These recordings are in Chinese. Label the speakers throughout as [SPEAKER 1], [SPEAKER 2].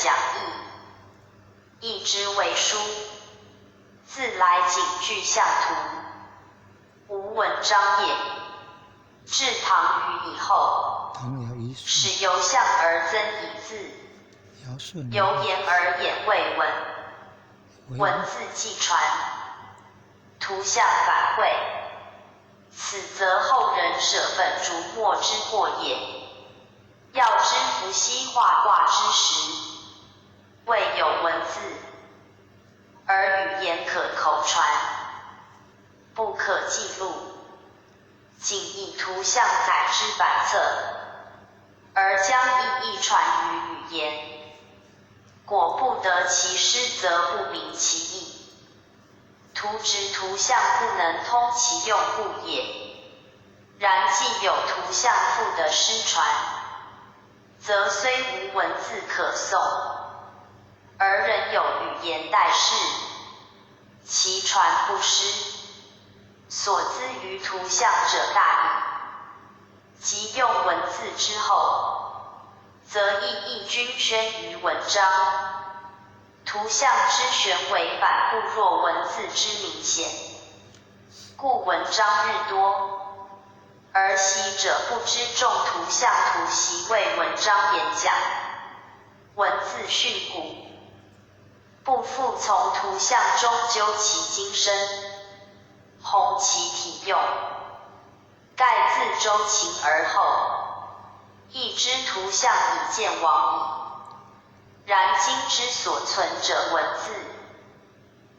[SPEAKER 1] 讲义，义之为书，自来景具象图，无文章也。至唐虞以后，始由象而增以字，由言而演为文，文字既传，图像反会，此则后人舍本逐末之过也。要知伏羲画卦之时，未有文字，而语言可口传，不可记录，仅以图像载之版册，而将意传于语言，果不得其师，则不明其意。图执图像不能通其用故也。然既有图像赋的失传，则虽无文字可诵，而仍有语言代释，其传不失。所资于图像者大矣。即用文字之后，则亦均宣于文章。图像之玄为反不若文字之明显，故文章日多，而习者不知重图像，图习为文章演讲，文字训诂，不复从图像中究其精深，弘其体用，盖自周秦而后，亦知图像已见亡矣。然今之所存者文字，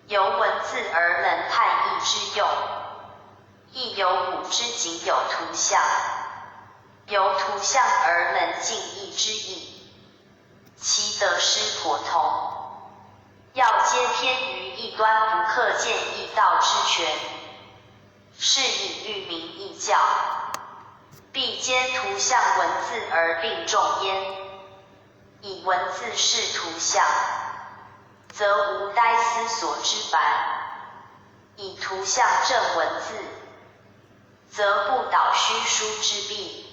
[SPEAKER 1] 由文字而能判义之用，亦由古之仅有图像，由图像而能尽义之意，其得失颇同。要皆偏于异端，不克见义道之全，是以欲明义教，必兼图像文字而并重焉。以文字是图像，则无呆思所之烦；以图像正文字，则不蹈虚书之弊，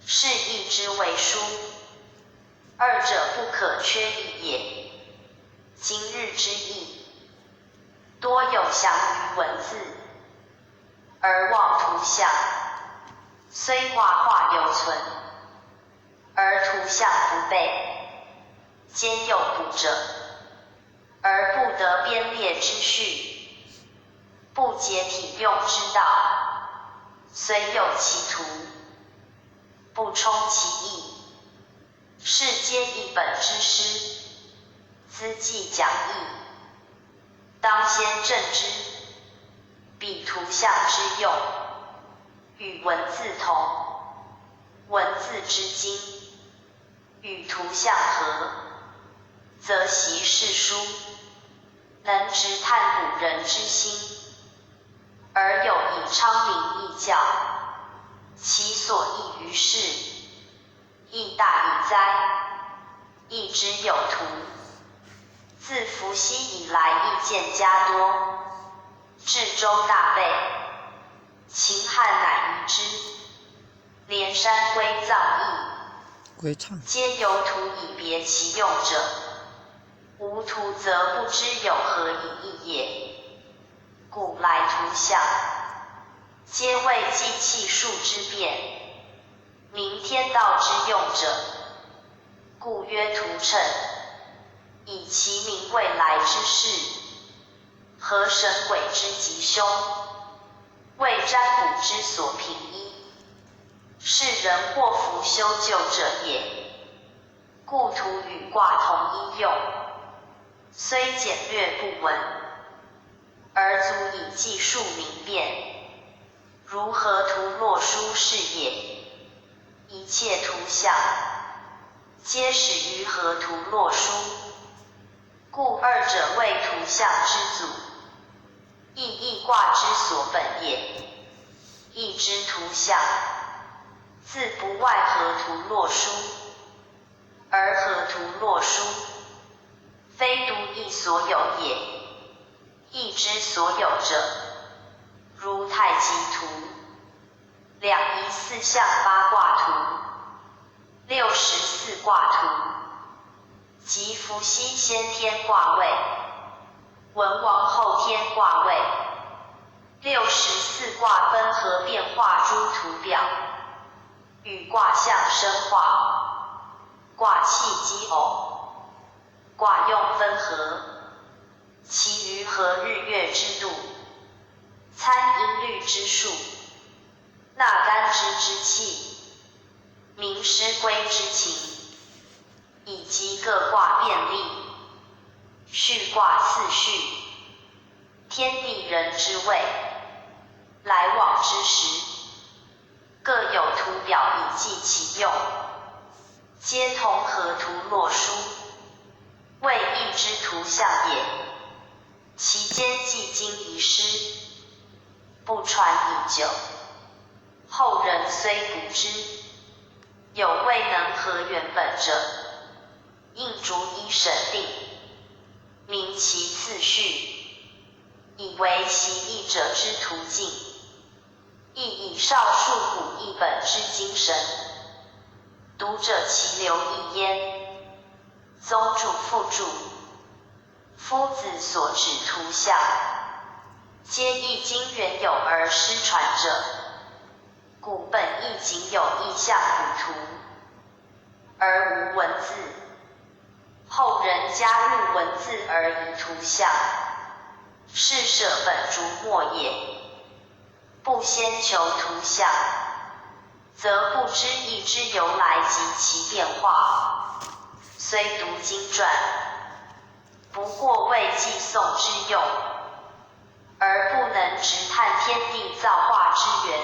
[SPEAKER 1] 是义之为书。二者不可缺一也。今日之义，多有详于文字，而忘图像，虽画犹存，而图像不备，兼有补者，而不得编列之序，不解体用之道，虽有其图，不充其意，是皆一本之师，兹既讲义，当先正之。彼图像之用，与文字同，文字之精，与图像合，则习是书，能直探古人之心，而有以昌明义教，其所益于世，亦大矣哉！义之有图，自伏羲以来意见加多，至周大备，秦汉乃移之，连山归藏义，皆由图以别其用者，无图则不知有何以义也。古来图像，皆为计气数之变，明天道之用者，故曰图谶，以其明未来之事，合神鬼之吉凶，为占卜之所凭依，是人祸福修救者也。故图与卦同一用，虽简略不文，而足以计数明辨，如河图洛书是也。一切图像，皆始于河图洛书，故二者为图像之祖，亦易卦之所本也。义之图像，自不外河图洛书，而河图洛书，非独义所有也。义之所有者，如太极图、两仪四象八卦图、64卦图，即伏羲先天卦位，文王后天卦位。64卦分合变化诸图表，与卦象生化，卦气奇偶，卦用分合，其余合日月之度，参音律之数，纳干支之气，明师归之情，以及各卦变例，序卦次序，天地人之位，来往之时，各有图表以记其用，皆同合图洛书，谓一之图像也。其间既经遗失，不传已久，后人虽读之，有未能合原本者，应逐一审定，明其次序，以为其义者之途径，亦以少数古译本之精神，读者其流意焉。宗注附注，夫子所指图像，皆易经原有而失传者，古本亦仅有意象古图，而无文字，后人加入文字而遗图像，是舍本逐末也。不先求图像，则不知义之由来及其变化，虽读经传，不过为记诵之用，而不能直探天地造化之源，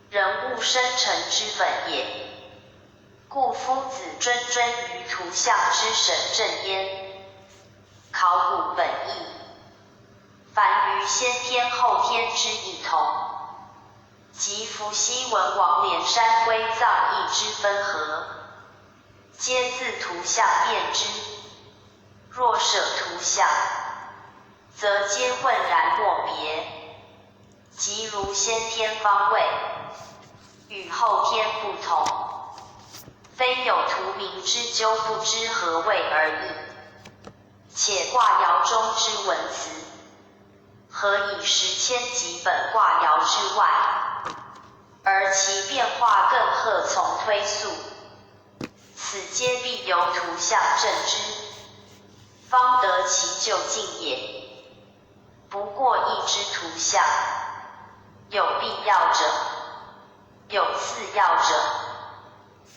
[SPEAKER 1] 人物生成之本也。故夫子谆于图像之审正焉，考古本义，凡于先天后天之异同，即伏羲文王连山归藏义之分合，皆自图像辨之。若舍图像，则皆浑然莫别，即如先天方位，与后天不同，非有图名之究不知何谓而已。且卦爻中之文辞，何以10千几本卦爻之外，而其变化更贺从推溯？此皆必由图像证之，方得其究竟也。不过一之图像，有必要者，有次要者，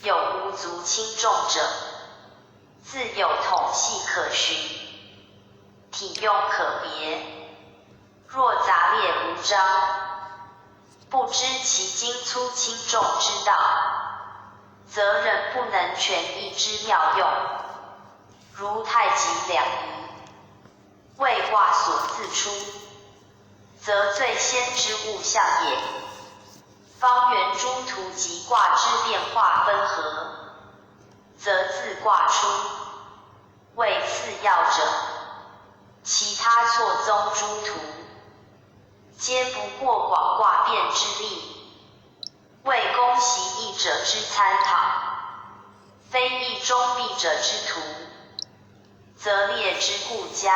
[SPEAKER 1] 有无足轻重者，自有统系可循，体用可别。若杂列无章，不知其精粗轻重之道，则人不能全义之妙用。如太极两仪，为卦所自出，则最先之物象也。方圆诸图及卦之变化分合，则自卦出，为次要者。其他错综诸图，皆不过广卦变之例，为攻习义者之参考，非义中必者之图，则列之故佳，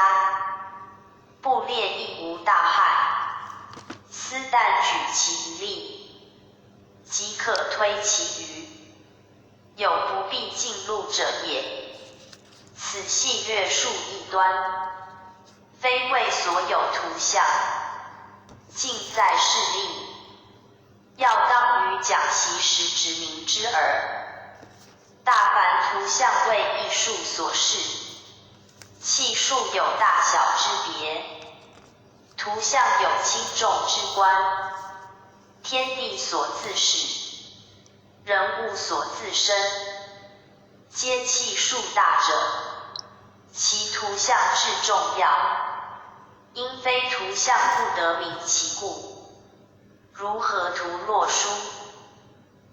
[SPEAKER 1] 不列亦无大害。斯但举其一例，即可推其余，有不必尽录者也。此系略述一端，非谓所有图像，尽在事例，要当于讲习时指明之耳。大凡图像为艺术所示，气数有大小之别，图像有轻重之关，天地所自始，人物所自生，皆气数大者，其图像至重要，因非图像不得明其故。如河图洛书，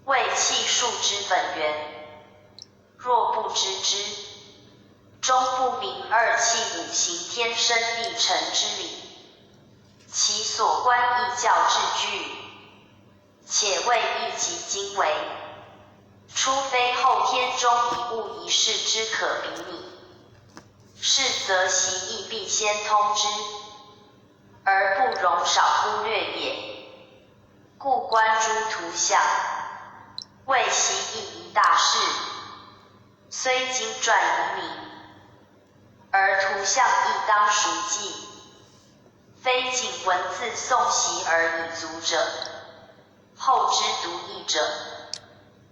[SPEAKER 1] 为气数之本源，若不知之，终不明二气五行天生地成之理，其所观义教之具，且谓一即经为，除非后天中一物一事之可比拟，是则习义必先通之，而不容少忽略也。故观诸图像，为习义一大事，虽经传以名，而图像亦当熟记，非仅文字诵习而已足者，后之读译者，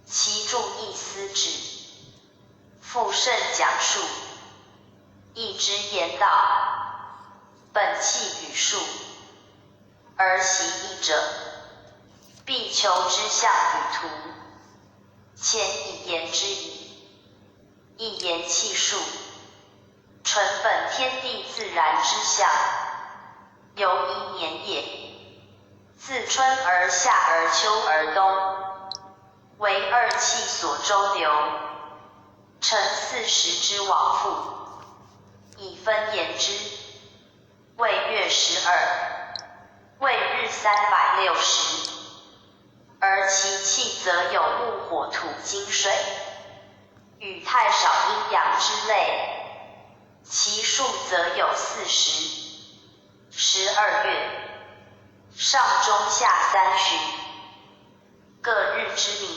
[SPEAKER 1] 其注意思旨，复甚讲述，亦之言道，本契语数，而习义者，必求之象与图，谦以言之矣。一言气数，纯本天地自然之象，由一年也，自春而夏而秋而冬，为二气所周流，成40之往复，以分言之，谓月12，谓日360，而其气则有木火土金水，与太少阴阳之类，其数则有40。12月，上中下3旬，各日之名，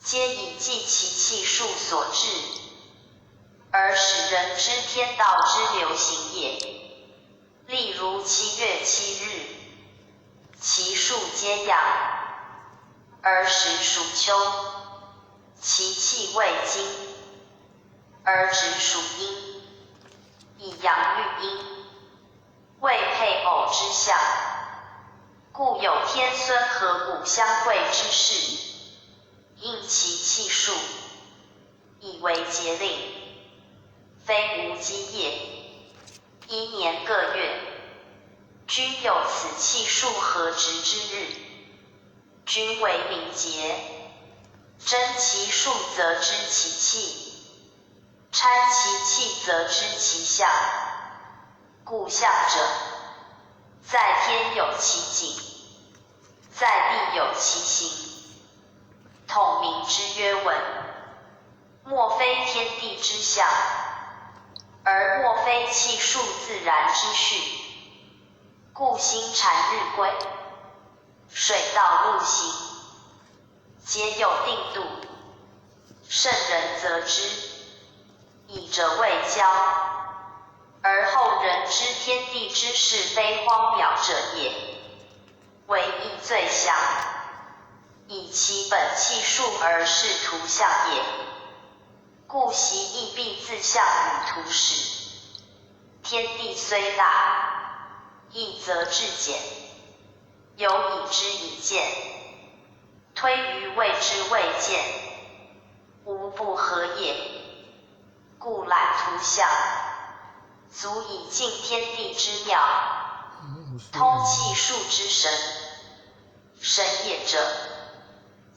[SPEAKER 1] 皆以记其气数所致，而使人知天道之流行也。例如7月7日，其数皆阳，而时属秋，其气未经，而直属阴，以阳喻阴，为配偶之象，故有天孙合谷相会之事，应其气数，以为节令，非无基业。一年各月，均有此气数合值之日，均为名节。真其数则知其气，参其气则知其象。故象者，在天有其景，在地有其形，统名之曰文。莫非天地之象，而莫非气数自然之序。故星辰日归，水道陆行，皆有定度，圣人则知，以者未交，而后人知天地之是非荒渺者也，为义最详，以其本气数而视图像也。故习义必自象与图始。天地虽大，义则至简，有以知以见，推于谓之未见，无不合也。故览图像，足以尽天地之妙，通气数之神。神也者，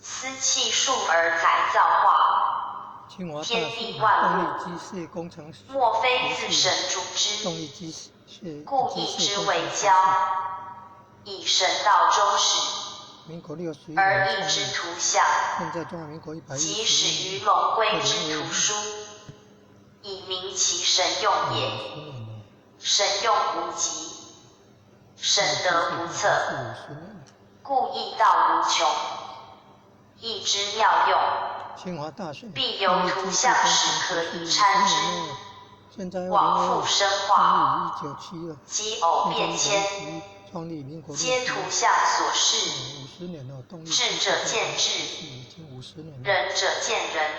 [SPEAKER 1] 思气数而改造化。天地万物，莫非自神主之，故以之为交，以神道终始，而义之图像，即始于龙龟之图书，以明其神用也。神用无极，神德不测，故义道无穷，义之妙用，必由图像时可以参之，往复生化，即偶变迁，皆图像所示。智者见智，仁者见仁，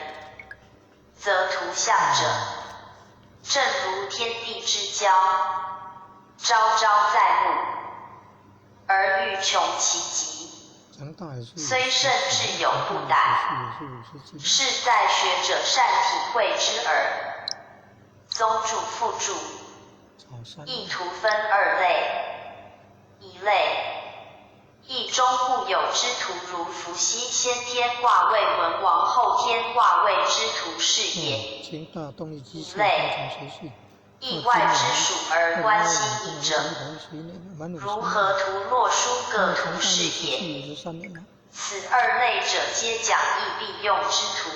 [SPEAKER 1] 则图像者，正如天地之交，朝朝在目，而欲穷其极。虽甚至有不逮，是在学者善体会之耳。宗注附注，义图分2类，一类，义中固有之图，如伏羲先天卦位文王后天卦位之图是也。一类，意外之属而关心义者，如河图洛书各图是也。此二类者，皆讲义必用之图，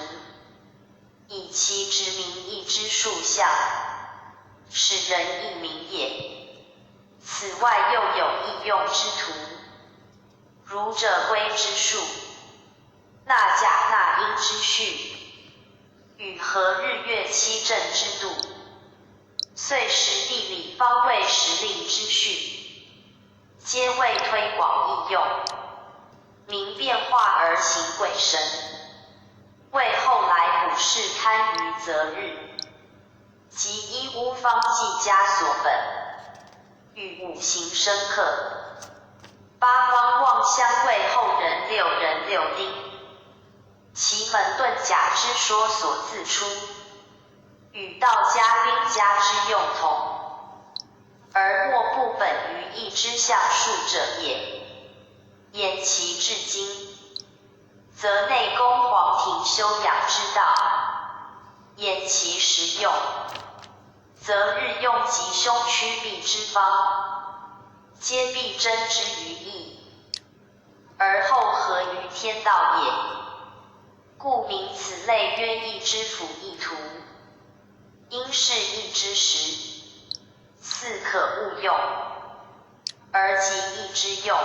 [SPEAKER 1] 以其直名义之数象，使人义名也。此外又有义用之图，如者归之数，纳甲纳音之序，与合日月七阵之度，岁时地理方位时令之序，皆为推广义用，明变化而行鬼神，为后来卜筮堪舆择日，及依巫方剂家所本，与五行生克，八方望相为后人六人六丁，奇门遁甲之说所自出，与道家兵家之用同，而莫不本于义之象数者也。言其至今，则内宫皇庭修养之道；言其实用，则日用吉凶趋避之方，皆必真之于义，而后合于天道也。故名此类曰义之辅义图，因是义之时，似可误用，而及义之用，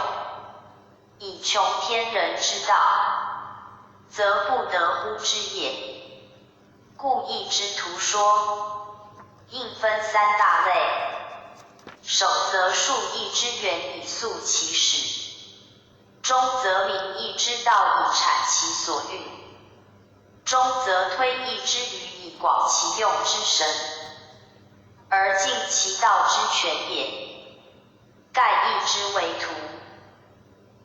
[SPEAKER 1] 以穷天人之道，则不得乎之也。故义之图说，应分三大类：首则述义之源以溯其始；中则明义之道以阐其所运；中则推义之余以广其用之神，而尽其道之全也。盖义之为图，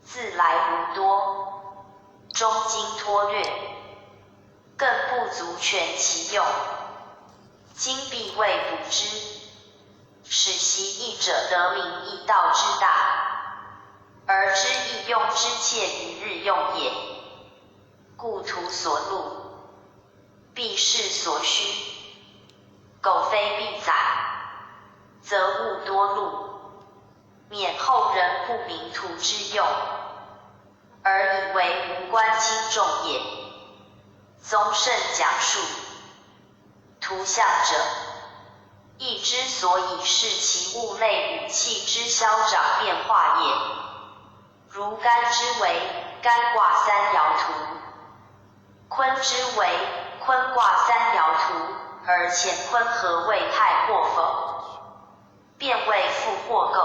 [SPEAKER 1] 自来无多，中经脱略，更不足全其用，今必为补之，使其义者得名义道之大，而知义用之切于日用也。故图所录，必是所需，苟非必载，则勿多录，免后人不明图之用，而以为无关轻重也。宗慎讲述，图像者，义之所以是其物类与气之消长变化也。如干之为干卦三爻图，坤之为坤卦三爻图，而乾坤合位太或否，变为复或构，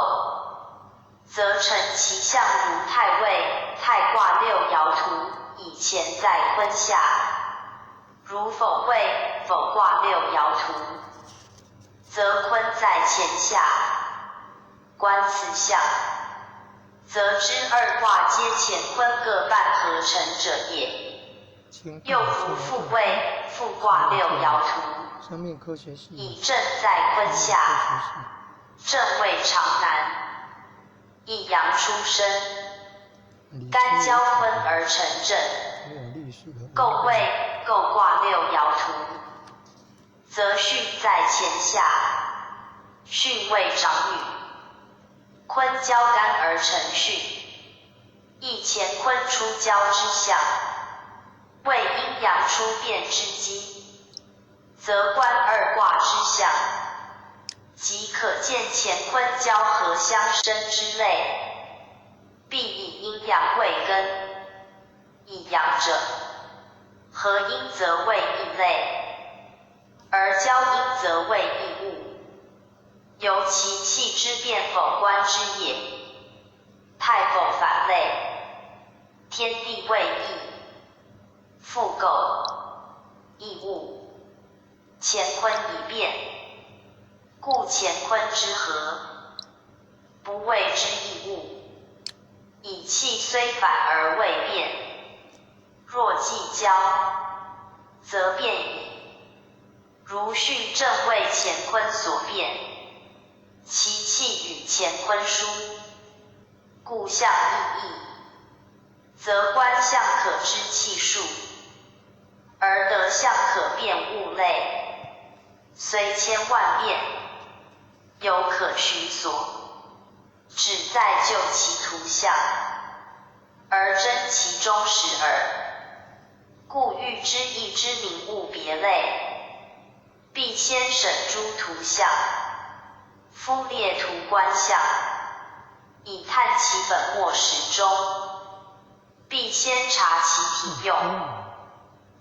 [SPEAKER 1] 则成其象如太位太卦六爻图，以乾在坤下；如否位否卦六爻图，则坤在乾下。观此象，则知二卦皆乾坤各半合成者也。又如复位复卦六爻图，以正在坤下，正位长南，一阳出生，干交坤而成正。构位构卦六爻图，则巽在乾下，巽为长女，坤交干而成巽，亦乾坤出交之象，为阴阳出变之机，则观二卦之象，即可见乾坤交合相生之类，必以阴阳为根。以阳者，合阴则为义类，而交阴则为义物，由其气之变否观之也。太否反类，天地为义，复构义物，乾坤已变，故乾坤之合，不谓之义物。以气虽反而未变，若既交，则变矣。如巽正为乾坤所变，其气与乾坤殊，故象异义，则观象可知气数，而得象可辨物类。虽千万变，犹可寻所，只在就其图象，而真其中实耳。故欲知一之名物别类，必先审诸图像，夫列图观象，以探其本末始终，必先察其体用，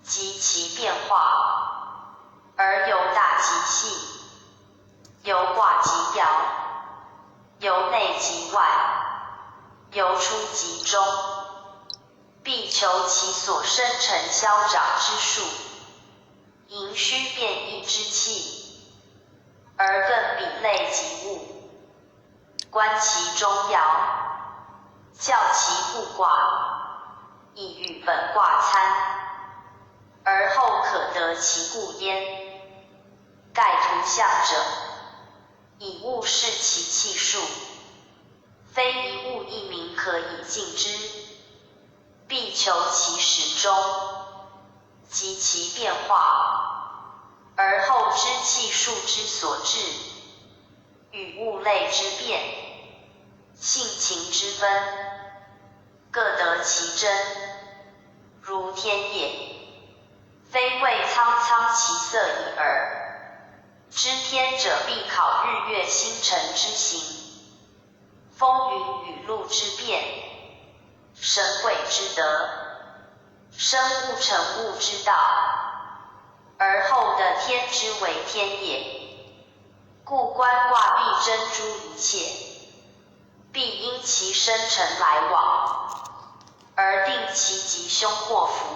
[SPEAKER 1] 及其变化，而由大及细，由卦及爻，由内及外，由出及中，必求其所生成消长之数，盈虚变异之气，而更比类及物，观其中爻，校其互卦，以与本卦参，而后可得其故焉。盖图象者，以物示其气数，非一物一名可以尽之，必求其始终，及其变化，而后知气数之所至，与物类之变，性情之分，各得其真，如天也，非谓苍苍其色已耳。知天者，必考日月星辰之行，风云雨露之变，神鬼之德，生物成物之道，而后得天之为天也。故观卦必珍诸一切，必因其生辰来往，而定其吉凶祸福，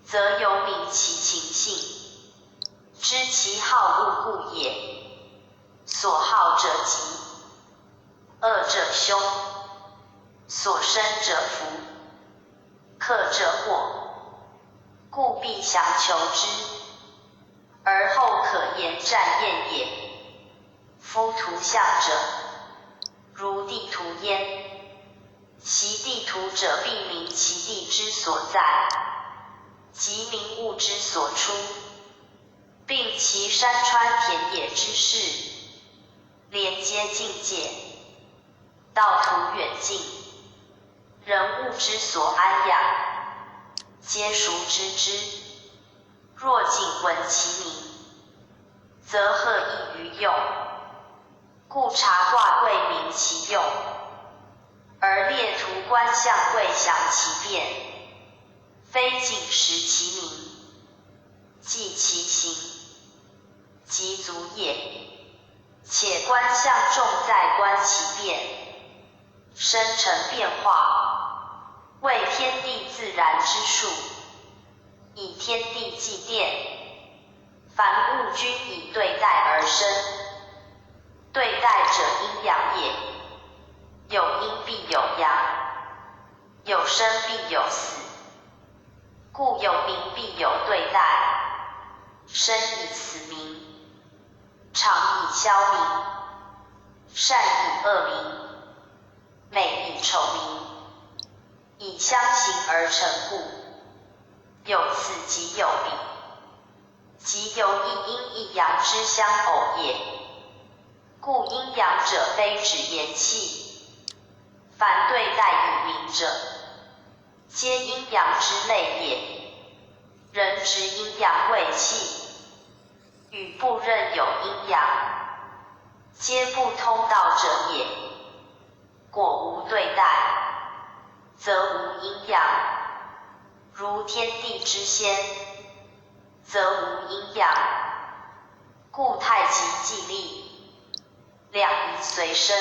[SPEAKER 1] 则由明其情性，知其好恶故也。所好者吉，恶者凶，所生者福，克者祸，故必详求之，而后可言占验也。夫图象者，如地图焉，习地图者，必明其地之所在，即明物之所出，并其山川田野之势，连接境界，道途远近，人物之所安养，皆熟知之。若仅闻其名，则何益于用？故察卦贵明其用，而列图观象贵详其变，非仅识其名，记其形，即足也。且观象重在观其变，生成变化，为天地自然之数，以天地祭奠，凡物均以对待而生，对待者阴阳也，有阴必有阳，有生必有死，故有名必有对待，生以死名，长以消名，善以恶名，美以丑名，以相形而成故。有此即有彼，即有一阴一阳之相偶也。故阴阳者，非指言气，凡对待以名者，皆阴阳之类也。人执阴阳为气，与不任有阴阳，皆不通道者也。果无对待，则无阴阳，如天地之先，则无阴阳。故太极既立，两仪随身，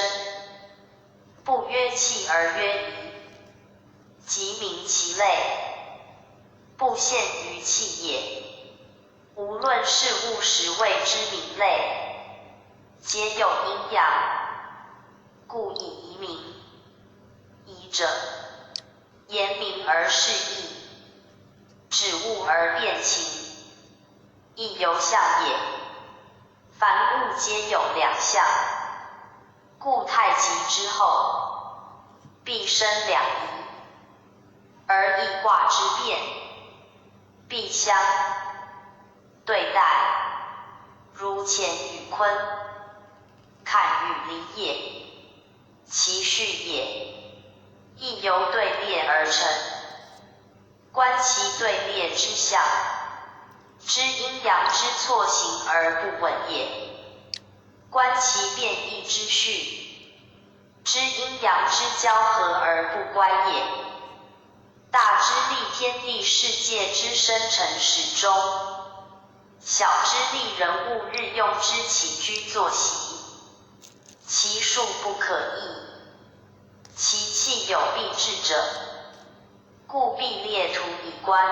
[SPEAKER 1] 不约气而约仪，即明其类，不限于气也。无论事物实谓之名类，皆有阴阳，故以仪名。仪者，言明而示义，指物而辨情，亦由象也。凡物皆有两象，故太极之后，必生两仪，而易卦之变，必相对待，如乾与坤，坎与离也，其序也，亦由队列而成。观其队列之象，知阴阳之错行而不稳也。观其变异之序，知阴阳之交合而不乖也。大知立天地世界之生成始终，小知立人物日用之起居作息。其数不可议，其气有必至者，故必列图以观，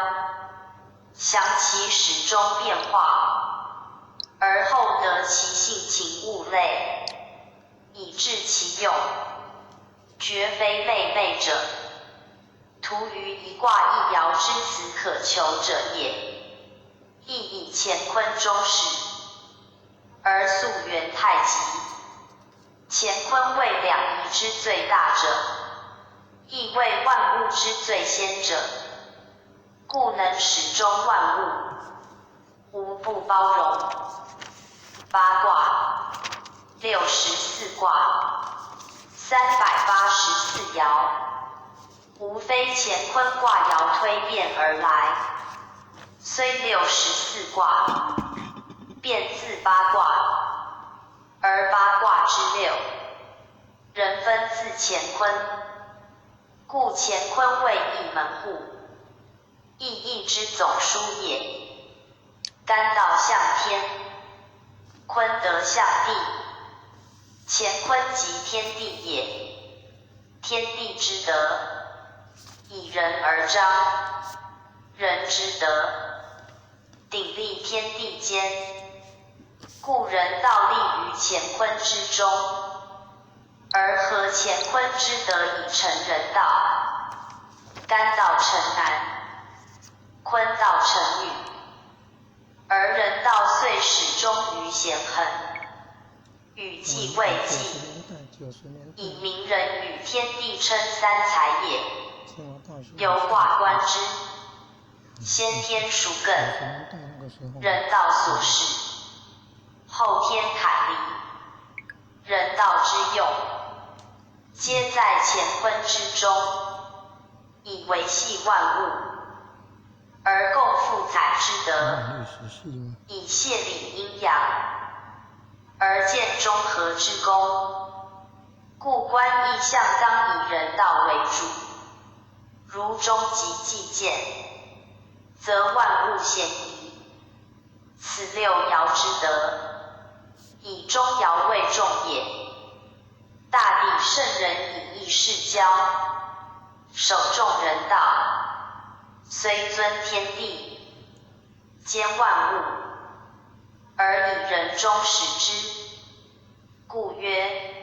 [SPEAKER 1] 详其始终变化，而后得其性情物类，以治其用，绝非昧昧者。图于一卦一爻之子可求者也，亦以乾坤终始，而溯源太极。乾坤为两仪之最大者，亦为万物之最先者，故能始终万物，无不包容。八卦，64卦，384爻，无非乾坤卦爻推变而来，虽64卦，变自八卦。而八卦之六，人分自乾坤，故乾坤为一门户，意义之总书也。干道向天，坤德向地，乾坤即天地也。天地之德，以人而彰，人之德，鼎立天地间。故人道立于乾坤之中，而合乾坤之德以成人道。干道成男，坤道成女，而人道遂始终于咸恒，与纪未纪，以明人与天地称三才也。由卦观之，先天属艮，人道所适。后天坎离，人道之用，皆在乾坤之中，以维系万物，而共负载之德，以谢理阴阳，而见中和之功。故观意象当以人道为主，如终极既见，则万物显移。此六爻之德，以中爻为重也。大地圣人以义世交，守众人道，虽尊天地，兼万物，而以人终始之。故曰：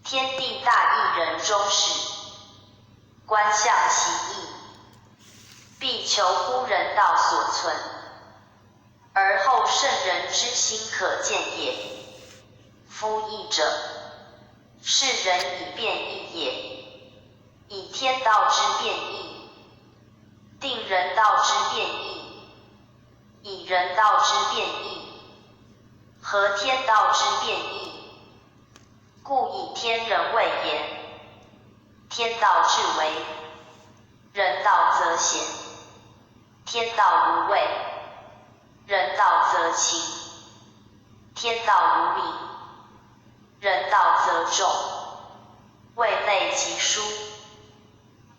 [SPEAKER 1] 天地大义人终始。观象其意，必求乎人道所存，而后圣人之心可见也。夫义者，是人以变义也，以天道之变义，定人道之变义，以人道之变义，合天道之变义。故以天人谓言，天道至为，人道则贤；天道无畏，人道则轻；天道无礼，人道则重。位类极殊，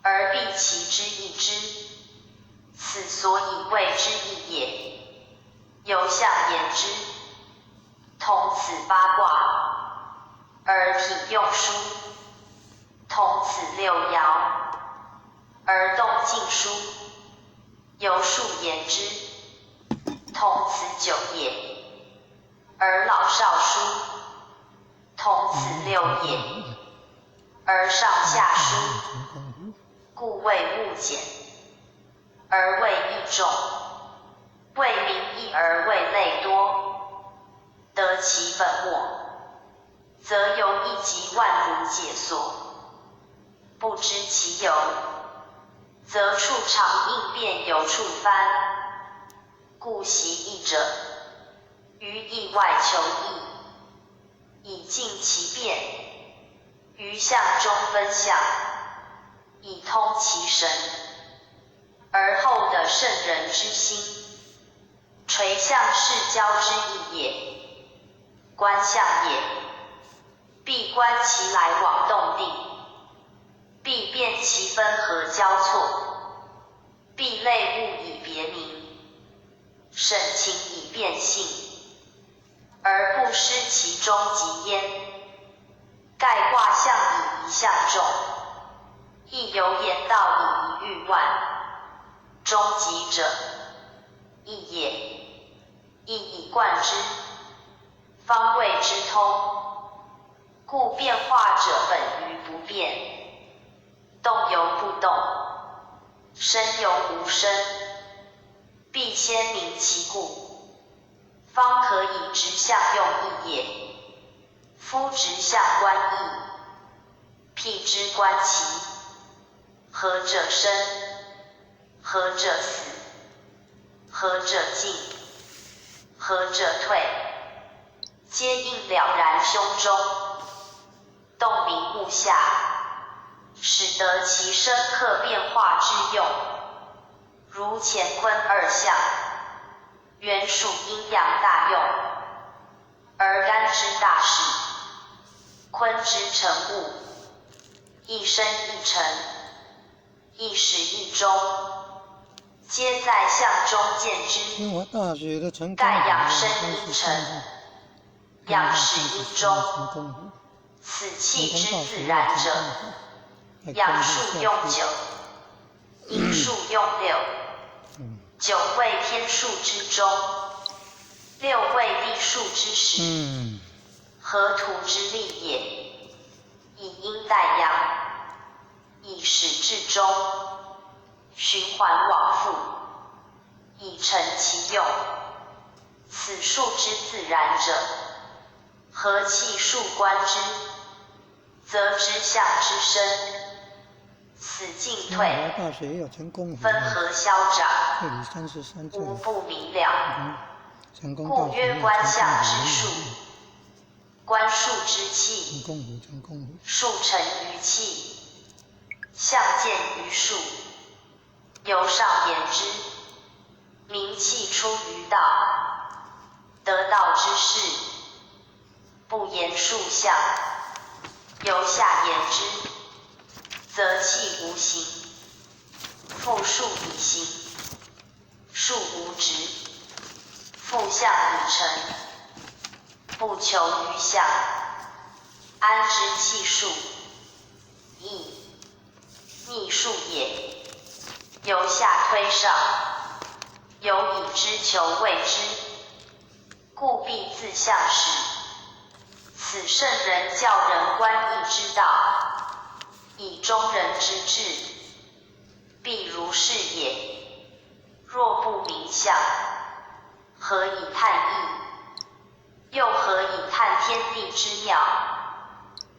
[SPEAKER 1] 而必其之义之，此所以谓之义也。由象言之，同此八卦，而体用书；同此六爻，而动静书。由数言之，同此九也，而老少书。同此六也，而上下书。故谓物简，而谓义重；谓名义而谓类多。得其本末，则由一即万如解所；不知其由，则处常应变有处翻。故习义者，于义外求义，以尽其变，于象中分象，以通其神。而后的圣人之心，垂象是交之意也，观象也，必观其来往动定，必辨其分合交错，必类物以别名，审情以辨性，而不失其中极焉。盖卦象以一象众，亦有言道以一喻万。终极者，义也，亦以贯之，方谓之通。故变化者本于不变，动犹不动，生犹无生，必先明其故，方可以直象用义也。夫直象观义，辟之观其，何者生？何者死？何者进？何者退？皆应了然胸中，洞明目下，使得其深刻变化之用。如乾坤二象，原属阴阳大用，而干之大事，坤之成物，一生一成，一始一终，皆在象中见之。盖阳生阴成，阳始阴终，此气之自然者，阳数用九，阴数用六，九为天数之中，六为地数之始，合图之力也。以阴代阳，以始至终，循环往复，以成其用。此数之自然者，何气数观之，则知象之深，此进退，分合消长，无不明了。故曰观象之术，观数之气，数成于气，象见于数。由上言之，明气出于道，得道之事，不言数象；由下言之，则气无形，复数以形，数无执，复象以成，不求于象，安知气数？亦逆数也。由下推上，有以知求谓之，故必自象始。此圣人教人观义之道，以中人之志，必如是也。若不明象，何以探义？又何以探天地之妙？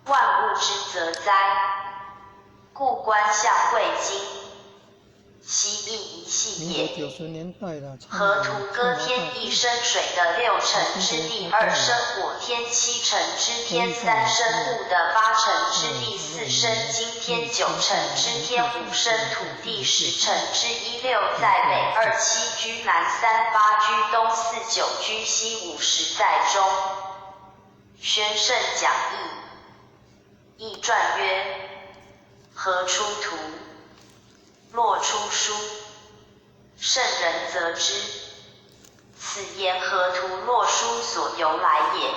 [SPEAKER 1] 万物之则哉？故观象会精，其意一系也。河图歌天地生水的六成之地，二生火天七成之天，三生木的八成之地，四生金天九成之天，五生土地十成之一，六在北，二七居南，三八居东，四九居西，五十在中。宣圣讲义，义传曰：河出图，洛出书。圣人则知，此言河图洛书所由来也。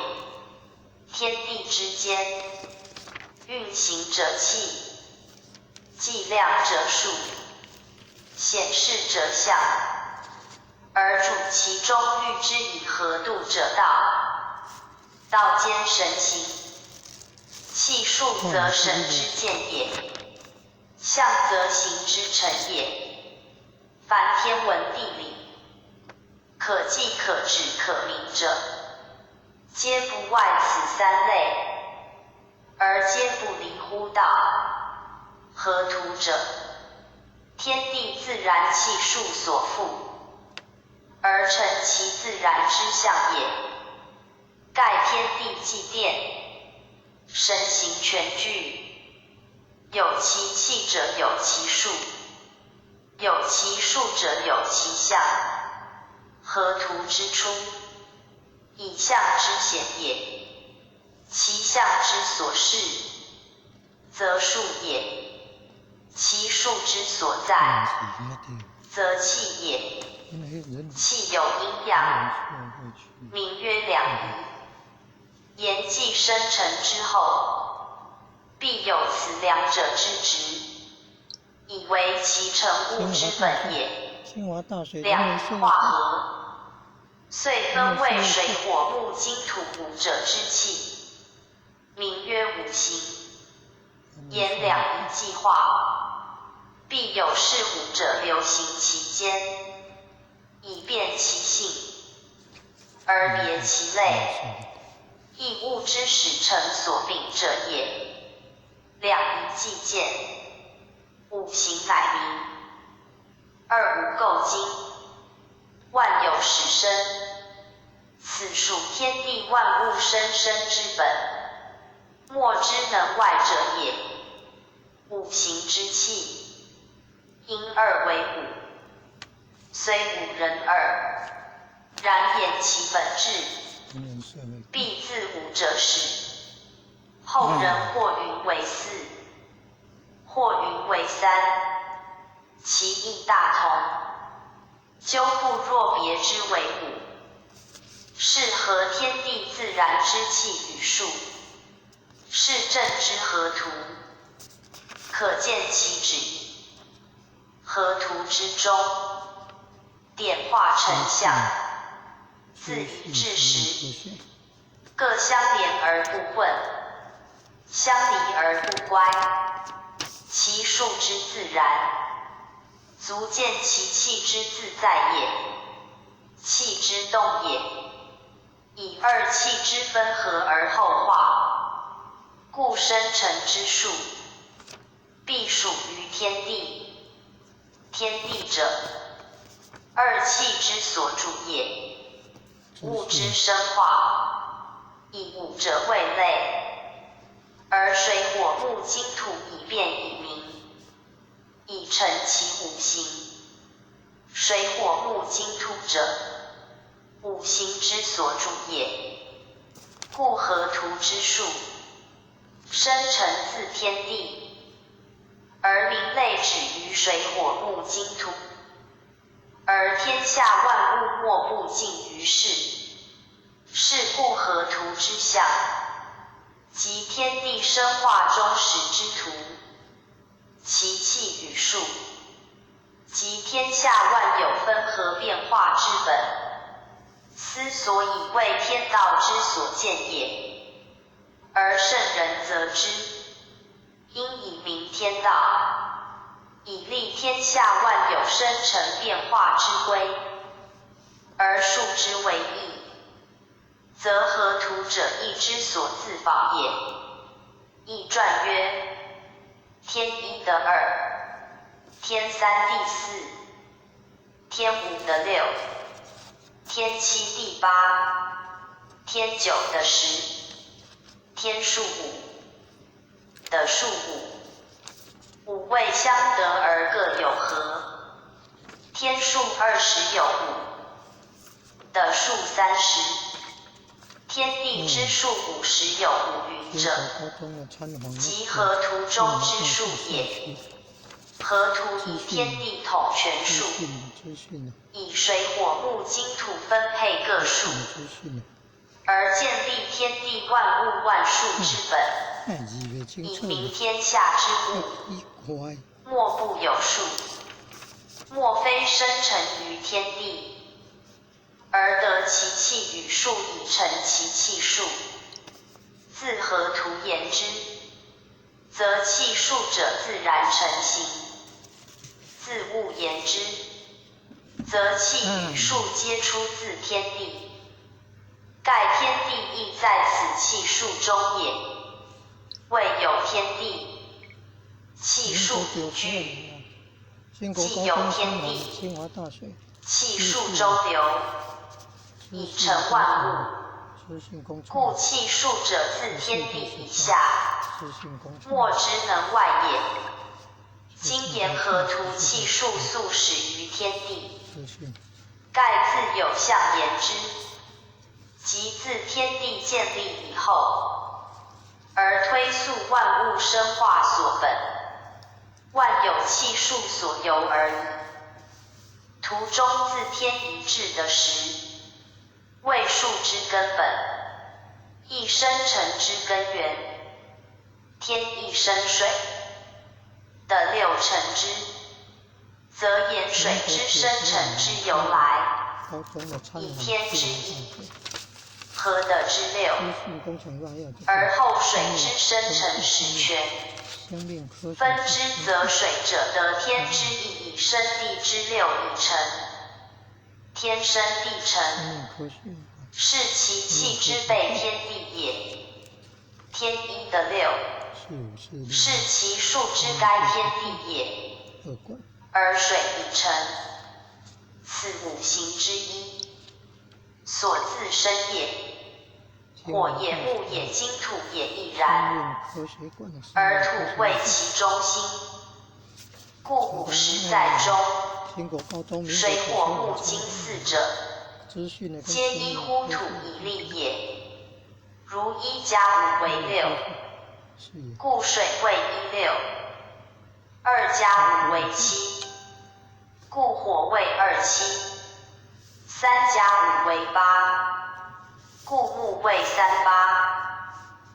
[SPEAKER 1] 天地之间，运行者气，计量者数，显示者象，而主其中欲之以合度者道。道兼神形，气数则神之见也，象则形之成也。凡天文地理，可记可指可明者，皆不外此三类，而皆不离乎道。合图者，天地自然气数所赋，而成其自然之象也。盖天地既变，身形全具，有其气者有其数，有其数者有其象。河图之初，以象之显也，其象之所示，则数也。其数之所在，则气也。气有阴阳，名曰两仪。言既生成之后，必有此两者之质，以为其成物之本也。两仪化合，遂分为水火木金土五者之气，名曰五行。言两仪既化，必有是五者流行其间，以辨其性，而别其类。亦物之始成所秉者也。两仪既见，五行乃明。二五构精，万有始生，此属天地万物生之本，莫之能外者也。五行之气，因二为五，虽五人耳，然言其本质，必自五者始。后人或云为四，或云为三，其义大同，究不若别之为五。是合天地自然之气与数，是正之河图，可见其旨意。河图之中，点化成象，自一至十，各相连而不混，相离而不乖，其数之自然，足见其气之自在也。气之动也，以二气之分合而后化，故生成之数，必属于天地。天地者，二气之所主也。物之生化，以五者为类，而水火木金土以变以明，以成其五行。水火木金土者，五行之所主也。故河图之数，生成自天地，而名类止于水火木金土，而天下万物莫不尽于世。是故河图之象，即天地生化终始之图，其气与数，即天下万有分合变化之本，斯所以为天道之所见也。而圣人则之，应以明天道，以立天下万有生成变化之规，而数之为义，则河图者义之所自仿也。易传曰：天一得二，天三地四，天五得六，天七地八，天九得十，天数五得数五。五位相得而各有和，天数20有五，得数30。天地之数50有5云者，即河图中之数也。河图以天地统全数，以水火木金土分配各数，而建立天地万物万数之本，以明天下之物，莫不有数，莫非生成于天地，而得其气与数以成其气数。自河图言之，则气数者自然成形；自物言之，则气与数皆出自天地。盖天地亦在此气数中也。未有天地，气数不居，既有天地，气数周流，以成万物。故气数者自天地以下，莫之能外也。今言何图气数素始于天地，盖自有象言之，即自天地建立以后，而推溯万物生化所本，万有气数所由而已。图中自天一至的时，谓数之根本，一生成之根源，天一生水的六成之，则言水之生成之由来，以天之意，何得之六？而后水之生成实权，分之则水者得天之意，以生地之六以成。天生地成，是其气之备天地也。天一的六，是其数之该天地也。而水已成，此五行之一，所自生也。火也，木也，金土也亦然。而土为其中心，故五实在中。水火木金四者，皆依乎土以立也。如一加五为六，故水谓一六；二加五为七，故火谓二七；三加五为八，故木谓三八；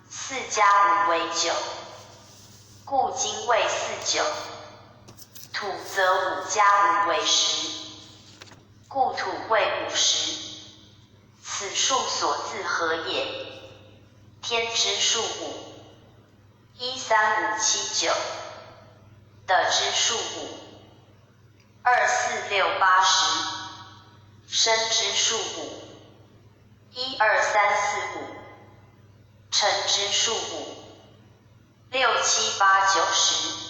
[SPEAKER 1] 四加五为九，故金谓四九。土则五加五为十，故土谓50。此数所自何也？天之数五，13579的之数五，24680生之数五12345成之数五67890。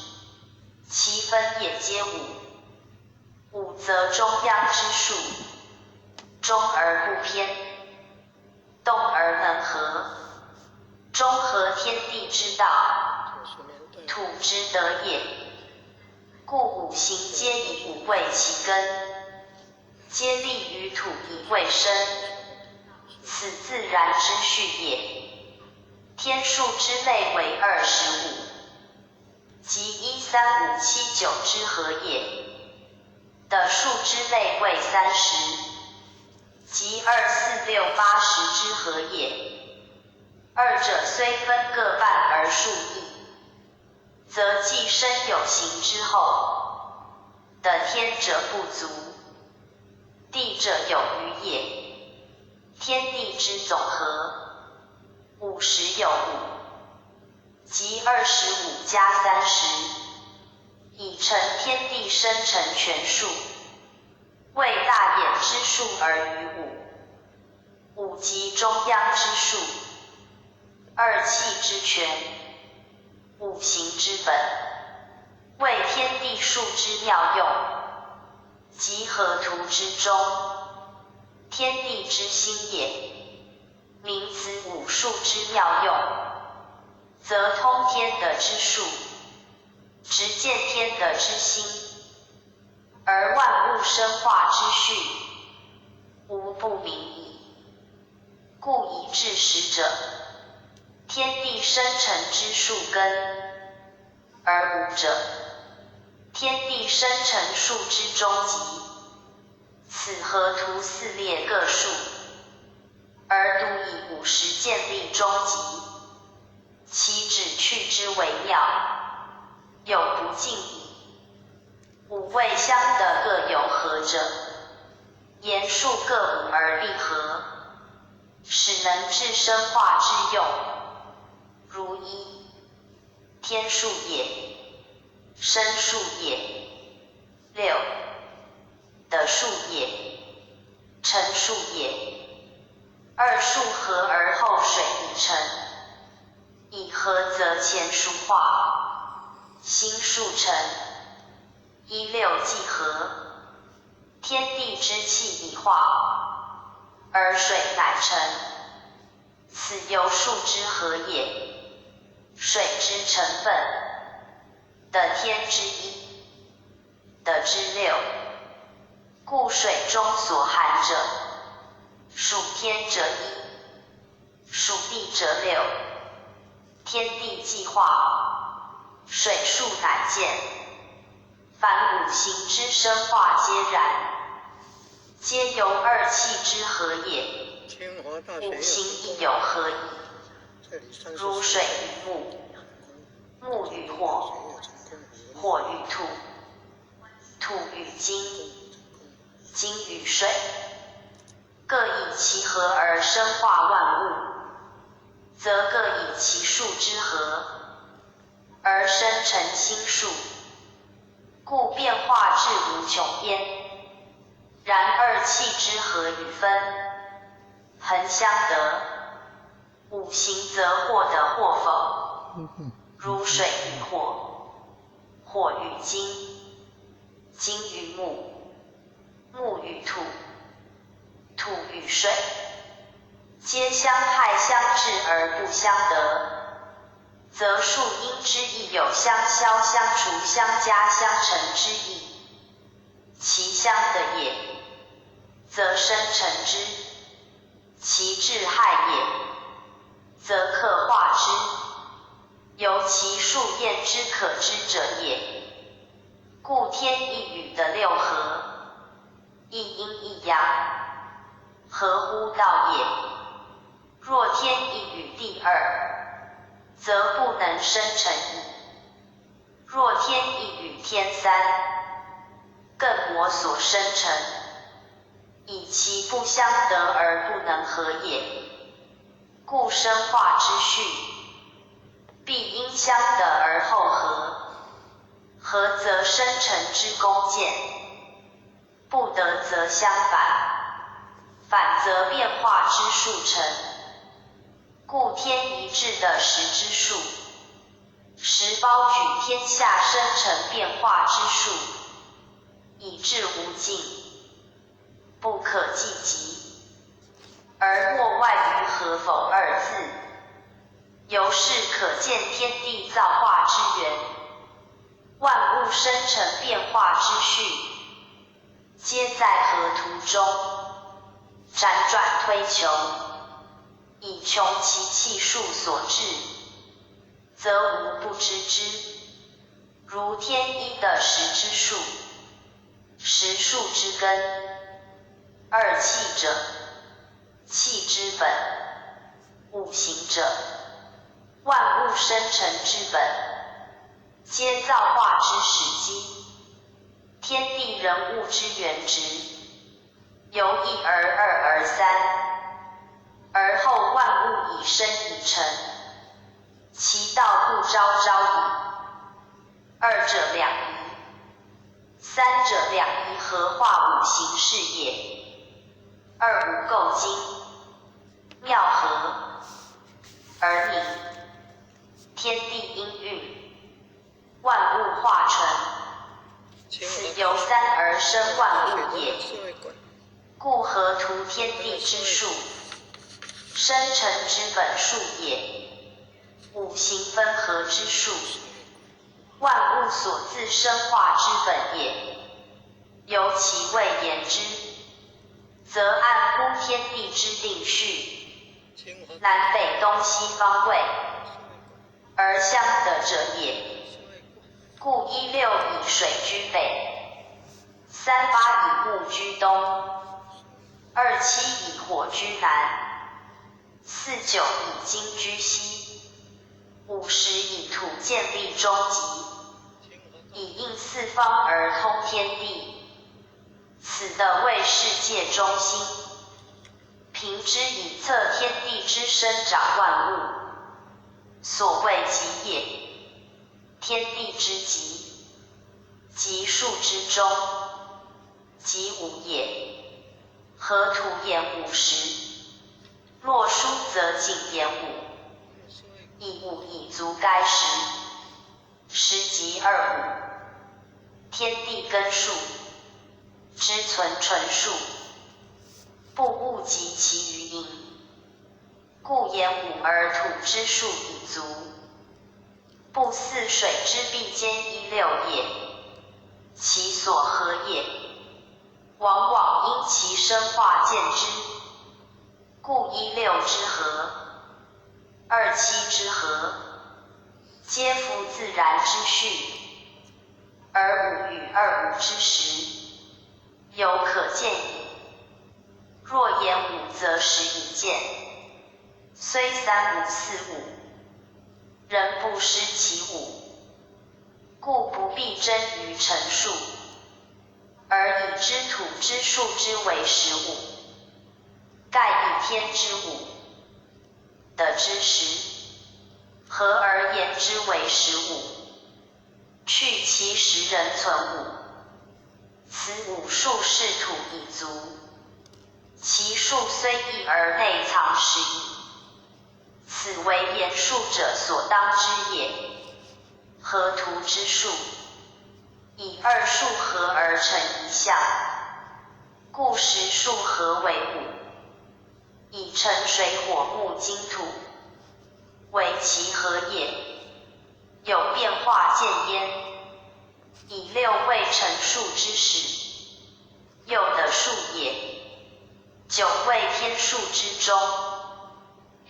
[SPEAKER 1] 其分也皆五，五则中央之数，中而不偏，动而能合，中合天地之道，土之德也。故五行皆以五为其根，皆立于土以为生，此自然之序也。天数之类为25。即13579之和也，的数之类为30，即24680之和也。二者虽分各半而数异，则既生有形之后，的天者不足，地者有余也。天地之总和，50有5。即25加30，以成天地生成全数，为大衍之数而余五。五即中央之数，二气之权，五行之本，为天地数之妙用，即河图之中，天地之心也。名此五数之妙用，则通天德之数，直见天德之心，而万物生化之序，无不明矣。故一至十者，天地生成之数根，而五者，天地生成数之终极。此河图四列各数，而独以50建立终极。其旨去之为妙，有不尽矣。五位相得各有合者，言数各五而立合，使能治生化之用。如一，天数也，生数也；六，得数也，成数也。二数合而后水已成。以合则前数化，心数成，一六既合，天地之气已化，而水乃成。此由树之和也，水之成分，的天之一，的之六。故水中所含者，属天者一，属地者六。天地既化，水数乃见。凡五行之生化皆然，皆由二气之和也。五行亦有合矣，如水与木，木与火，火与土，土与金，金与水，各以其和而生化万物，则各以其数之和，而生成心数，故变化至无穷边。然二气之和与分，恒相得，五行则或得或否。如水与火，火与金，金与木，木与土，土与水，皆相害相制而不相得，则数因之意有相消相除相加相成之意。其相得也，则生成之；其致害也，则克化之。由其数验之可知者也。故天一宇的六合，一阴一阳，合乎道也。若天一宇第二，则不能生成矣。若天一宇天三，更魔所生成，以其不相得而不能合也。故生化之序，必因相得而后合，合则生成之功渐，不得则相反，反则变化之数成。故天一致的时之数，时包举天下生成变化之数，以至无尽，不可计及，而莫外于合否二字。由是可见天地造化之源，万物生成变化之序，皆在河图中辗转推求，以穷其气数所致，则无不知之。如天一的时之数，时数之根，二气者，气之本，五行者，万物生成之本，皆造化之时机，天地人物之原值，由一而二而三，而后万物以生以成，其道不昭昭矣。二者两仪，三者两仪合化五行是也。二五构精，妙合而宁，天地应运，万物化成，此由三而生万物也。故合图天地之数，生成之本数也。五行分合之数，万物所自生化之本也。由其未言之，则按乎天地之定序，南北东西方位，而相得者也。故16以水居北，38以木居东，27以火居南，49以金居西，50以土建立中极，以应四方而通天地。此的谓世界中心，凭之以测天地之生长万物，所谓极也。天地之极，极数之中，极五也。合图言50，若疏则仅言5，以5以足该10，即25。天地根数，知存纯数，不误及其余因。故言武而土之数以足。不似水之必兼一六也，其所合也，往往因其生化见之。故一六之和，二七之和，皆夫自然之序，而五与二五之时，犹可见矣。若言五则实以见，虽三五四五，仍不失其五，故不必争于陈述，而以知土之数之为15，盖以天之五的之10，合而言之为15，去其10人存5，此五数是土以足，其数虽异而内藏实矣。此为言数者所当知也。合图之数，以二数合而成一象，故10数合为5，以沉水火木金土为其合也，有变化见焉。以6为成数之始，又得数也。9为天数之中，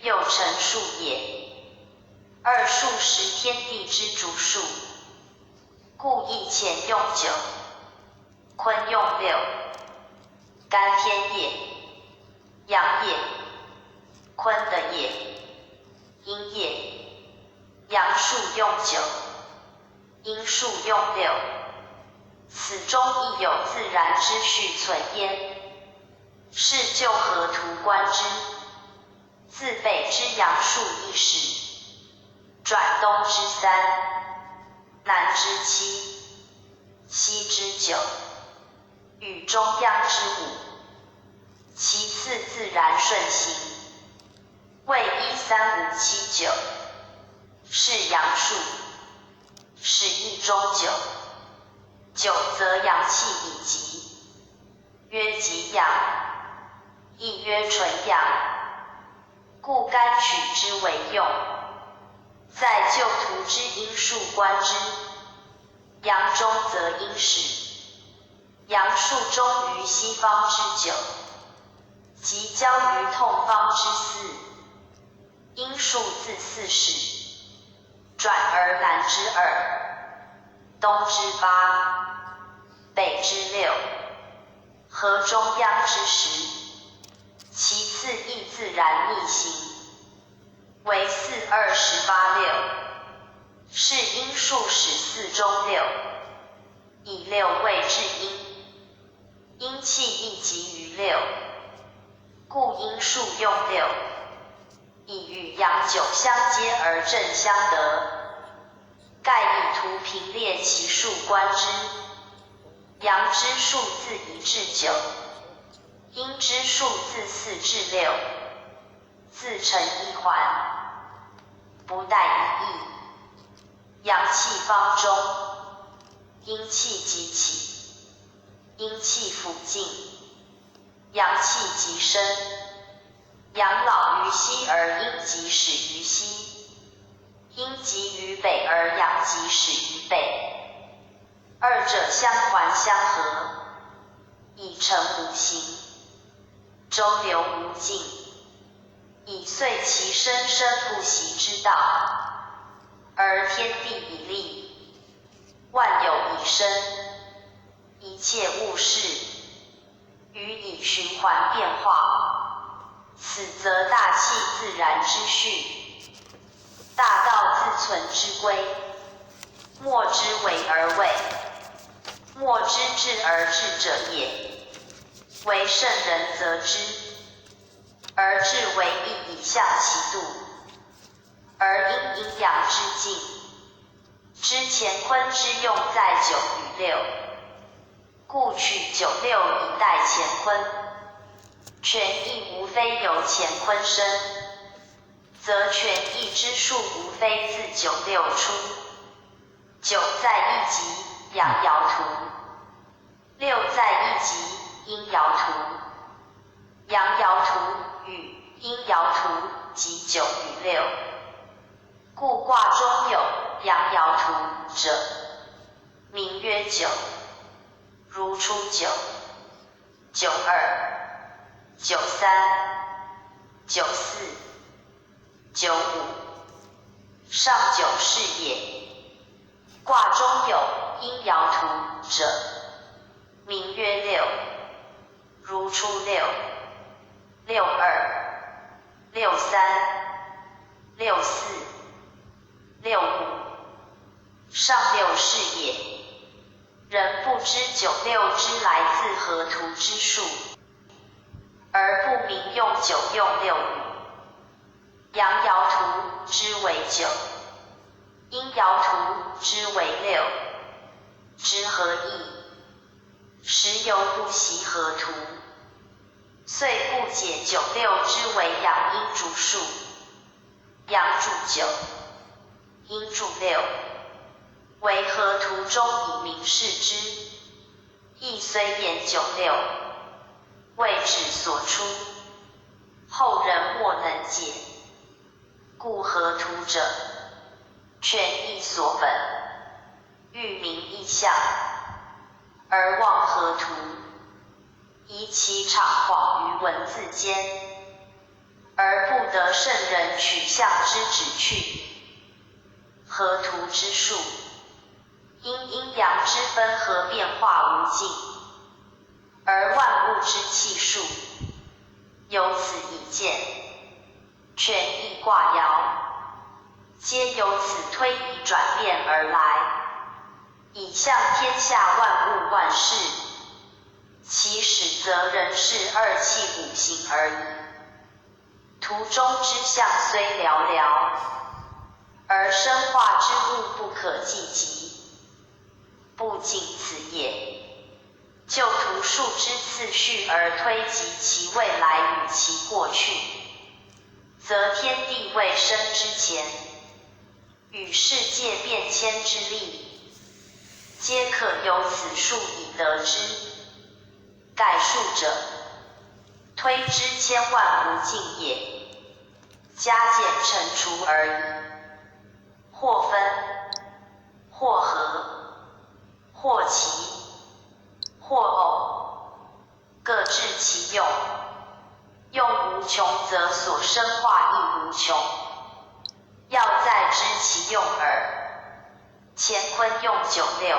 [SPEAKER 1] 又成数也。二数识天地之主数，故一乾用9，坤用6，干天也，阳也，坤的也，阴也。阳数用9，阴数用6，此中亦有自然之序存焉。是就合图观之，自北之阳数1时，转东之3，南之7，西之9，与中央之5，其次自然顺行，谓1、3、5、7、9，是阳数，是一中9，9则阳气已极，曰极阳，亦曰纯阳，故该取之为用。在就图之因数观之，阳中则阴始，阳数中于西方之9，即交于痛方之4，阴数自4始，转而南之2，东之8，北之6，合中央之10，其次亦自然逆行，为4、2、18、6，是阴数使4中6，以6为至阴，阴气亦集于6，故阴数用6，以与阳9相接而正相得。盖以图平列其数观之，阳之数自1至9，阴之数自4至6，自成一环，不待一义。阳气方中，阴气即起，阴气复尽，阳气即生。阳老于西而阴即始于西，阴集于北而阳即始于北，二者相环相合，以成无形，周流无尽，以遂其生生不息之道。而天地以立，万有以生，一切物事予以循环变化，此则大气自然之序，大道自存之规。莫之为而为，莫之至而至者也。为圣人则之，而至为义以象其度，而因阴阳之境，知乾坤之用在9与6，故取9、6以代乾坤。权益无非由乾坤生，则权益之数无非自9、6出。9在一极，阳爻图；6在一极，阴爻图。阳爻图与阴爻图即卦中有阳爻图者，名曰九，如出九、九二、九三、九四、九五，上九是也。卦中有阴爻图者，名曰六，如出六、六二、六三、六四、六五，上六是也。人不知九六之来自何图之数，而不明用九用六语。阳爻图之为九，阴爻图之为六，之何异？时犹不习何图，遂不解九六之为阳阴主数。阳主九，阴主六，为何图中以明示之？亦虽言九六，未指所出，后人莫能解。故何图者，全意所本，欲明意象，而忘何图，宜其场广于文字间，而不得圣人取象之旨趣。何图之数，因阴阳之分合变化无尽，而万物之气数，由此以见，全意卦爻，皆由此推移转变而来，以象天下万物万事。其始则人事二气五行而已。图中之象虽寥寥，而生化之物不可计及，不尽此也。就图数之次序而推及其未来与其过去，则天地未生之前，与世界变迁之力，皆可由此数以得之。盖数者，推之千万无尽也，加减乘除而已。或分，或合，或齐，或偶，各治其用。用无穷则所生化亦无穷，要再知其用耳。乾坤用九六，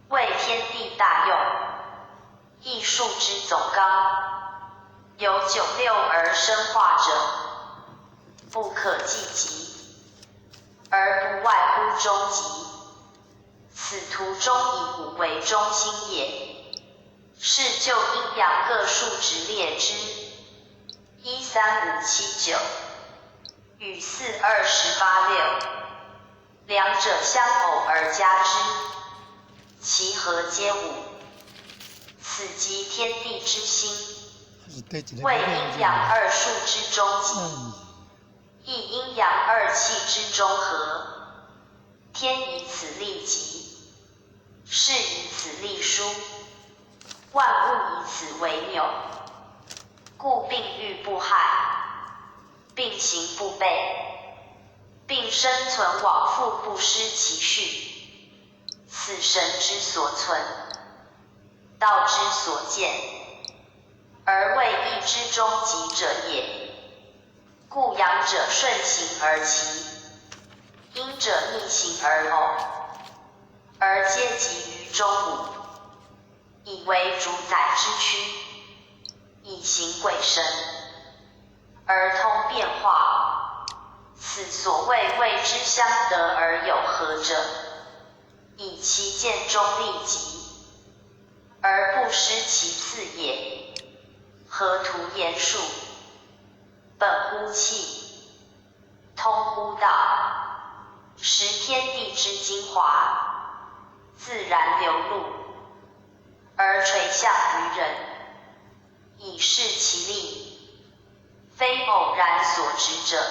[SPEAKER 1] 为天地大用，亦数之总纲。由九六而生化者，不可计及，而不外乎终极。此图中以五为中心也，是就阴阳各数值列之。1、3、5、7、9，与4、2、18、6，两者相偶而加之，其和皆5。此即天地之心，为阴阳二数之终极，亦阴阳二气之中和。天以此立极，事以此立殊，万物以此为纽。故病愈不害，病行不悖，并生存往复不失其序。此神之所存，道之所见，而为义之终极者也。故阳者顺行而齐，阴者逆行而偶，而皆集于中午，以为主宰之躯，以行鬼神，而通变化。此所谓谓之相得而有合者，以其见中立极，而不失其次也。何图言数，本乎气，通乎道，识天地之精华，自然流露，而垂象于人，以示其力，非偶然所执者，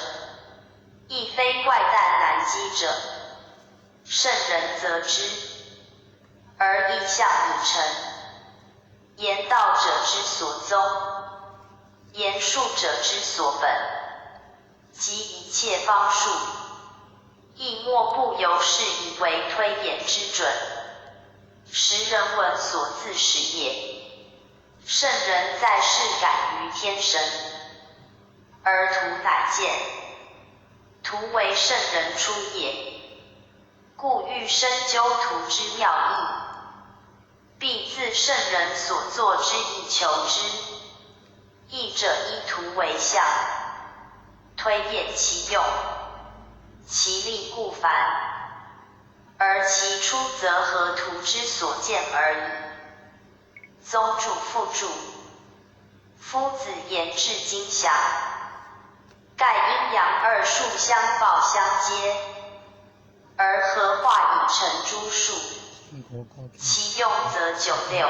[SPEAKER 1] 亦非怪诞难机者。圣人则之，而意象已成。言道者之所宗，言术者之所本，即一切方术，亦莫不由是以为推演之准，时人文所自始也。圣人在世感于天神，而图乃见，图为圣人出也，故欲深究图之妙义，必自圣人所作之以求之。义者依图为象，推演其用，其力固繁，而其出则合图之所见而已。宗注附注，夫子言至精详，盖阴阳二术相报相接，而合化以成诸术，其用则九六，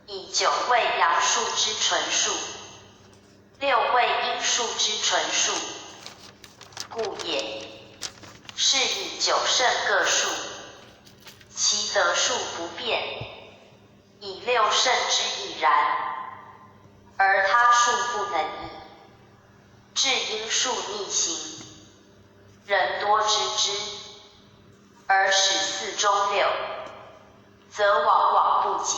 [SPEAKER 1] 以九为阳术之纯术，六为阴术之纯术，故也。是以九圣各术，其得数不变，以六圣之亦然，而他术不能已，至阴术逆行，人多知之，而使四中六，则往往不解，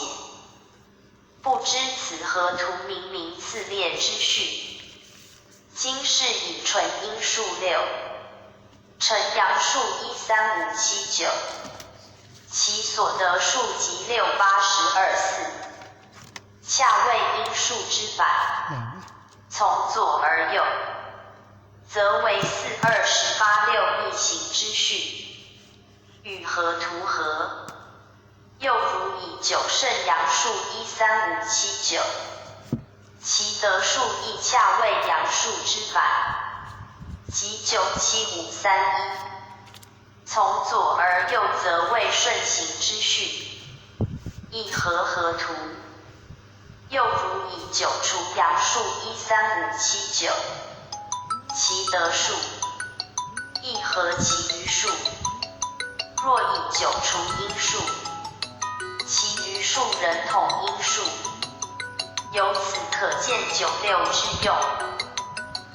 [SPEAKER 1] 不知此何图明明次列之序。今是以纯阴术六，成阳数13579，其所得数即68224，恰为阴数之反。从左而右，则为428-6逆行之序，与合图合。又如以九圣阳数13579，其得数亦恰为阳数之反，即97531。从左而右则为顺行之序，亦合合图。又如以九除阳数13579，其得数亦合其余数。若以九除阴数，其余数人统阴数。由此可见九六之用，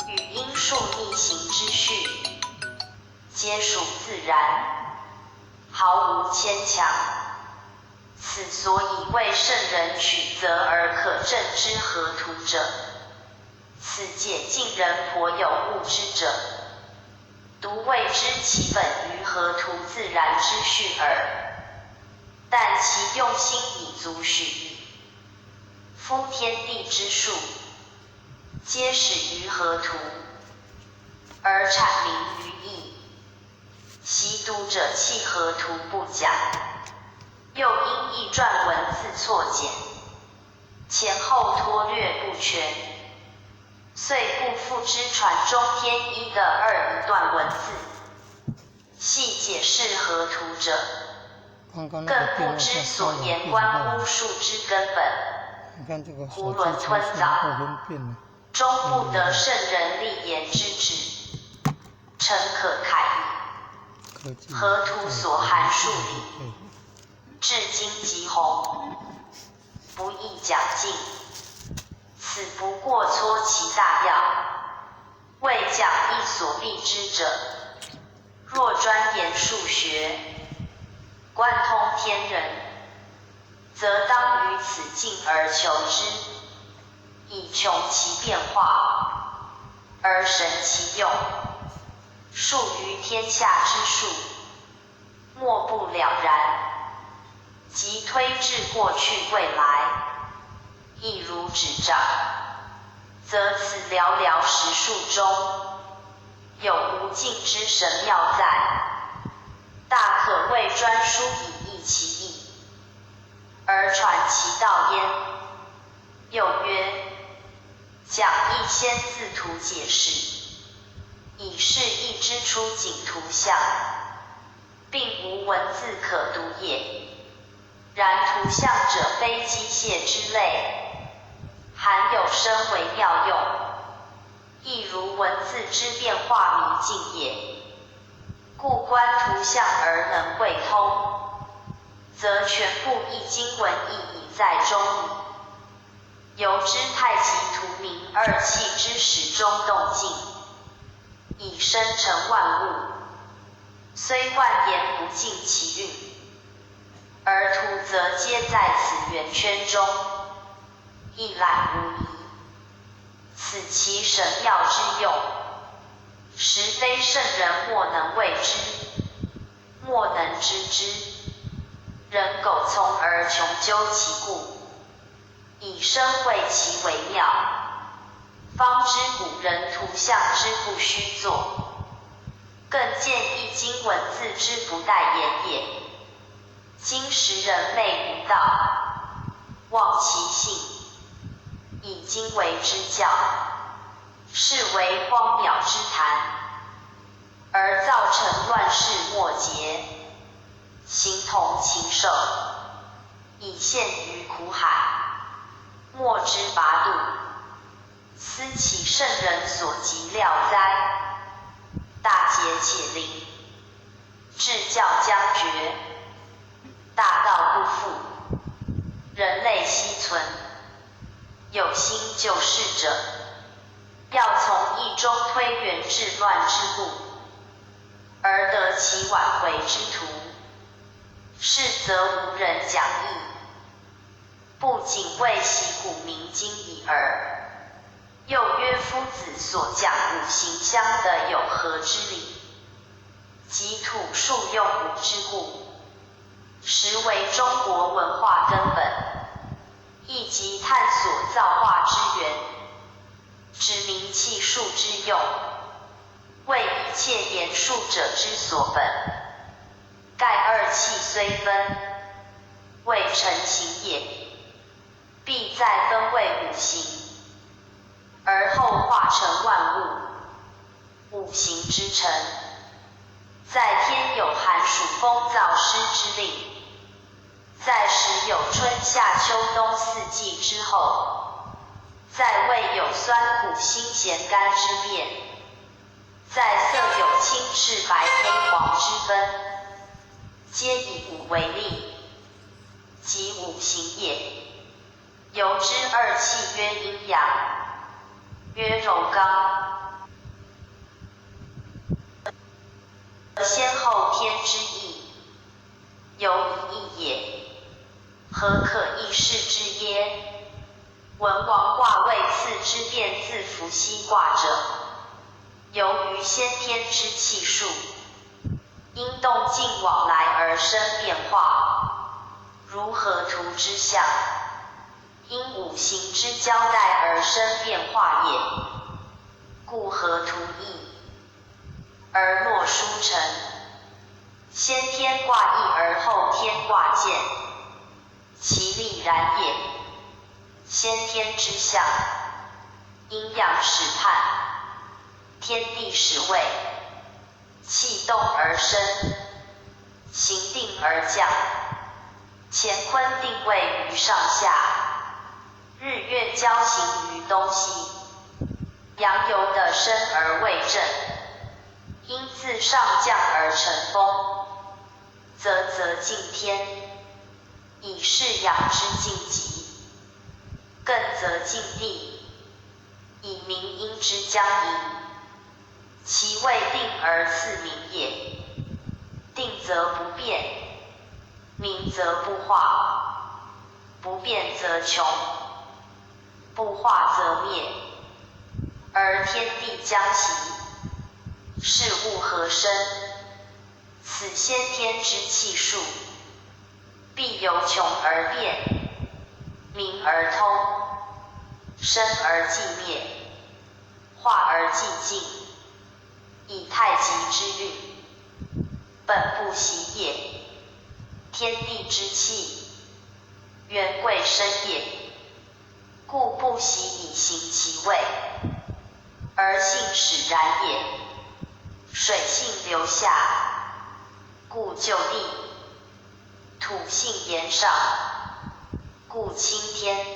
[SPEAKER 1] 与阴数逆行之序，皆属自然，毫无牵强。此所以为圣人取则而可证之合图者。此解近人颇有误之者，独谓之其本于合图自然之序耳。但其用心已足许矣。夫天地之术，皆始于合图，而阐明于义。习读者弃合图不讲，又因易传文字错简，前后脱略不全，遂不复之传中添一的二一段文字，细解释合图者，更不知所言关乎术之根本。囫囵吞枣，终不得圣人立言之旨，诚可慨矣。合图所含数理，至今极宏，不易讲尽。此不过撮其大要，为讲义所必知者。若专研数学，贯通天人，则当于此境而求之，以穷其变化，而神其用。术于天下之术，莫不了然，即推至过去未来，亦如指掌，则此寥寥实数中，有无尽之神妙在，大可谓专书以益其意，而传其道焉。又曰：讲义先自图解释，以示义之出景图像，并无文字可读也。然图像者非机械之类，含有深微妙用，亦如文字之变化迷境也。故观图像而能会通，则全部易经文义已在中矣。由之太极图明二气之始终动静，以生成万物，虽万言不尽其韵，而徒则皆在此圆圈中，一览无遗。此其神妙之用，实非圣人莫能为之，莫能知之。人苟从而穷究其故，以深谓其为妙，方知古人图像之不虚作，更见易经文字之不待言也。今时人昧无道，忘其性，以经为之教，是为荒渺之谈，而造成乱世末节，形同禽兽，已陷于苦海，莫之拔渡。斯其圣人所及料哉！大节且灵，治教将绝，大道不复，人类希存。有心救世者，要从义中推原治乱之路，而得其挽回之途。是则无人讲义，不仅为习古明经已耳，又曰夫子所讲五行相的有何之理？即土数用五之故，实为中国文化根本，亦即探索造化之源，指明气数之用，为一切言术者之所本。盖二气虽分，未成形也，必再分为五行，而后化成万物。五行之成，在天有寒暑风燥湿之令，在时有春夏秋冬四季之后，在味有酸苦辛咸甘之变，在色有青赤白黑黄之分，皆以五为例，即五行也。由之二气曰阴阳，曰柔刚，先后天之意，由一义也。何可易事之耶？文王卦为次之变自伏羲卦者，由于先天之气数，因动静往来而生变化，如河图之象，因五行之交代而生变化也。故河图易，而诺书成。先天卦易而后天卦见，其理然也。先天之象，阴阳始判，天地始位，气动而生，形定而降，乾坤定位于上下，日月交行于东西，阳由得生而为正，阴自上降而成风，则敬天，以示阳之静极；艮则敬地，以明阴之将盈。其谓定而次明也。定则不变，明则不化，不变则穷，不化则灭，而天地将息，事物何生？此先天之气数，必由穷而变，明而通，生而寂灭，化而寂静，以太极之运，本不习也。天地之气，元贵生也，故不习以行其位，而性使然也。水性流下，故就地；土性炎上，故清天。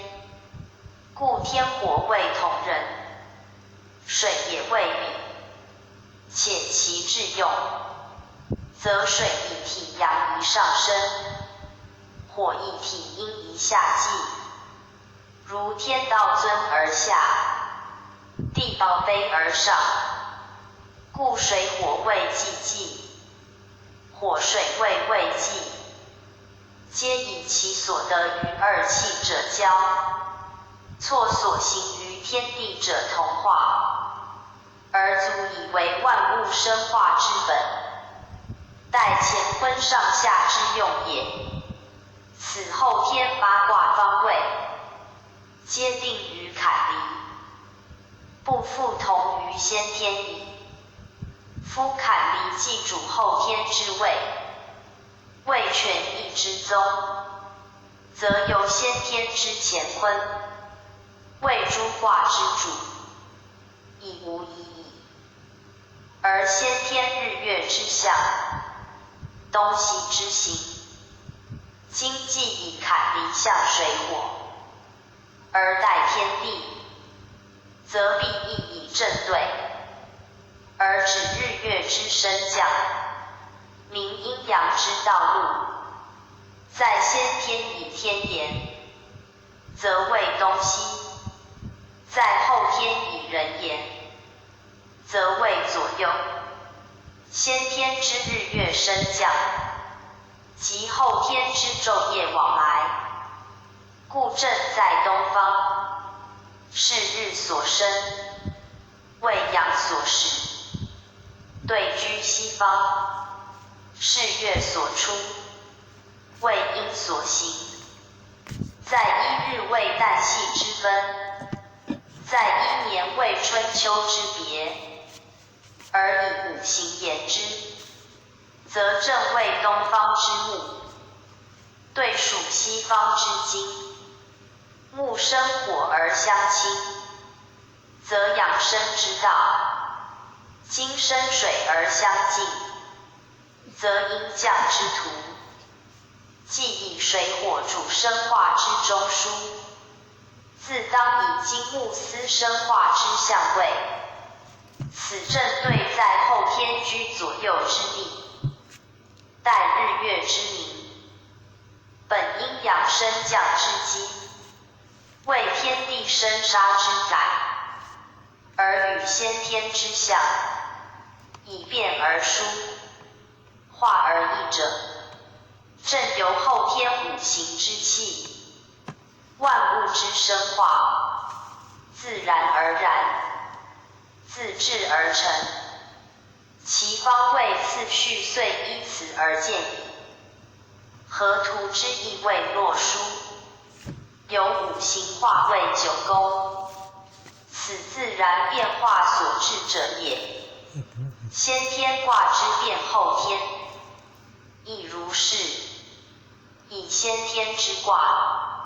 [SPEAKER 1] 故天火为同人，水也为柄，且其致用，则水以体阳宜上升，火以体阴宜下济。如天道尊而下，地道卑而上，故水火为济济，火水未济，皆以其所得于二气者交，错所行于天地者同化，而足以为万物生化之本，待乾坤上下之用也。此后天八卦方位，皆定于坎离，不复同于先天矣。夫坎离既主后天之位，位权益之宗，则由先天之乾坤，为诸卦之主，已无疑矣。而先天日月之象，东西之行，今既以坎离象水火，而待天地，则必亦以正对，而指日月之升降，明阴阳之道路。在先天以天言，则为东西；在后天以人言，则为左右。先天之日月升降，及后天之昼夜往来，故正在东方，是日所生，为阳所始；对居西方，是月所出，为阴所行。在一日为旦夕之分，在一年为春秋之别，而以五行言之，则正为东方之木，对属西方之金。木生火而相亲，则养生之道；金生水而相近，则阴降之途。既以水火主生化之中枢，自当以金木司生化之相位。此正对在后天居左右之力，待日月之明，本阴阳升降之机，为天地生杀之载，而与先天之象，以变而殊，化而异者，正由后天五行之气，万物之生化，自然而然，自至而成，其方位次序遂依此而见矣。河图之意为洛书，有五行化为九宫，此自然变化所致者也。先天卦之变后天，亦如是。以先天之卦，